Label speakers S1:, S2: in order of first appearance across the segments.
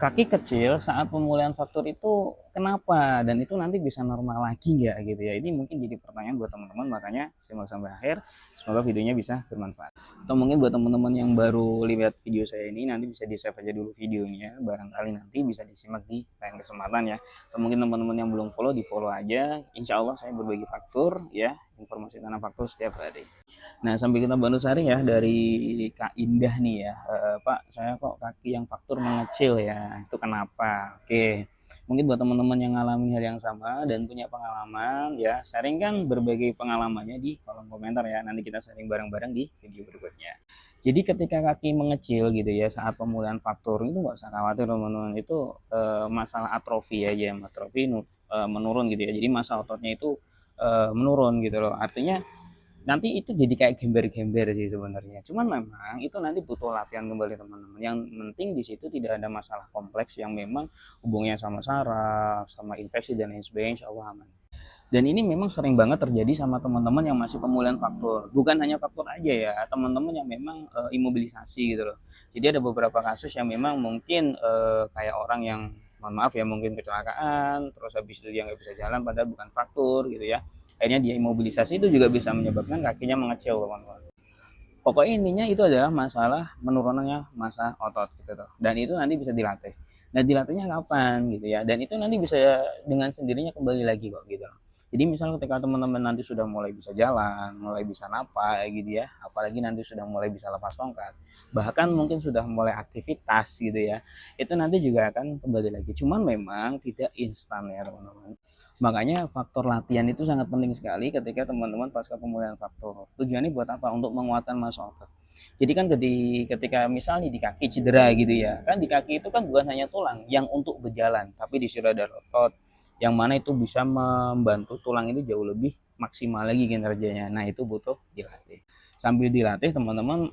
S1: kaki kecil saat pemulihan faktur itu kenapa? Dan itu nanti bisa normal lagi nggak gitu ya? Ini mungkin jadi pertanyaan buat teman-teman, makanya simak sampai akhir. Semoga videonya bisa bermanfaat. Atau mungkin buat teman-teman yang baru lihat video saya ini, nanti bisa di-save aja dulu videonya. Barangkali nanti bisa disimak di lain kesempatan ya. Atau mungkin teman-teman yang belum follow, di follow aja. Insya Allah saya berbagi faktur ya, informasi tanah faktur setiap hari. Nah, sambil kita bantu sharing ya dari Kak Indah nih ya. Pak, saya kok kaki yang faktur mengecil ya. Itu kenapa? Oke. Mungkin buat teman-teman yang ngalamin hal yang sama dan punya pengalaman ya, sharing kan berbagai pengalamannya di kolom komentar ya. Nanti kita sharing bareng-bareng di video berikutnya. Jadi ketika kaki mengecil gitu ya saat pemulihan faktur itu nggak usah khawatir teman-teman, itu masalah atrofi aja, atrofi menurun gitu ya. Jadi massa ototnya itu menurun gitu loh. Artinya nanti itu jadi kayak gember-gember sih sebenarnya. Cuman memang itu nanti butuh latihan kembali teman-teman. Yang penting di situ tidak ada masalah kompleks yang memang hubungannya sama saraf, sama infeksi dan lain sebagainya, insya Allah aman. Dan ini memang sering banget terjadi sama teman-teman yang masih pemulihan faktur. Bukan hanya faktur aja ya, teman-teman yang memang imobilisasi gitu loh. Jadi ada beberapa kasus yang memang mungkin kayak orang yang mohon maaf ya mungkin kecelakaan, terus habis itu dia nggak bisa jalan padahal bukan faktur gitu ya. Akhirnya dia imobilisasi, itu juga bisa menyebabkan kakinya mengecil teman-teman. Pokoknya intinya itu adalah masalah menurunannya massa otot gitu tuh. Dan itu nanti bisa dilatih. Nah, dilatihnya kapan gitu ya? Dan itu nanti bisa dengan sendirinya kembali lagi kok gitu. Jadi misal ketika teman-teman nanti sudah mulai bisa jalan, mulai bisa napas gitu ya, apalagi nanti sudah mulai bisa lepas tongkat, bahkan mungkin sudah mulai aktivitas gitu ya, itu nanti juga akan kembali lagi. Cuman memang tidak instan ya teman-teman. Makanya faktor latihan itu sangat penting sekali ketika teman-teman pasca pemulihan faktur. Tujuannya buat apa? Untuk menguatkan massa otot. Jadi kan ketika misalnya di kaki cedera gitu ya, kan di kaki itu kan bukan hanya tulang yang untuk berjalan, tapi di situ ada otot yang mana itu bisa membantu tulang itu jauh lebih maksimal lagi kinerjanya. Nah, itu butuh dilatih. Sambil dilatih teman-teman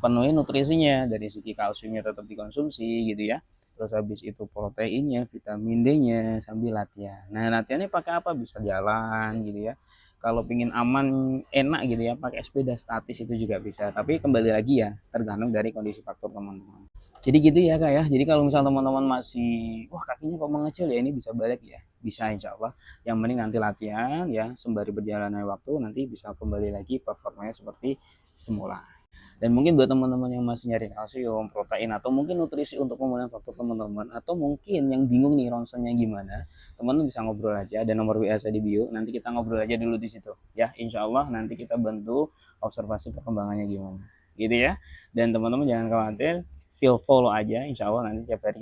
S1: penuhi nutrisinya, dari segi kalsiumnya tetap dikonsumsi gitu ya, terus habis itu proteinnya, vitamin D-nya, sambil latihan. Nah, latihannya pakai apa? Bisa jalan gitu ya. Kalau pingin aman, enak gitu ya, pakai sepeda statis itu juga bisa. Tapi kembali lagi ya, tergantung dari kondisi faktor teman-teman. Jadi gitu ya kak ya. Jadi kalau misalnya teman-teman masih, wah kakinya kok mengecil ya, ini bisa balik ya. Bisa insya Allah. Yang penting nanti latihan ya, sembari berjalannya waktu nanti bisa kembali lagi performanya seperti semula. Dan mungkin buat teman-teman yang masih nyari kalsium, protein, atau mungkin nutrisi untuk pemulihan faktor teman-teman, atau mungkin yang bingung nih ronsennya gimana, teman-teman bisa ngobrol aja, ada nomor WA saya di bio, nanti kita ngobrol aja dulu di situ. Ya, insya Allah nanti kita bantu observasi perkembangannya gimana. Gitu ya. Dan teman-teman jangan khawatir, feel follow aja, insya Allah nanti tiap hari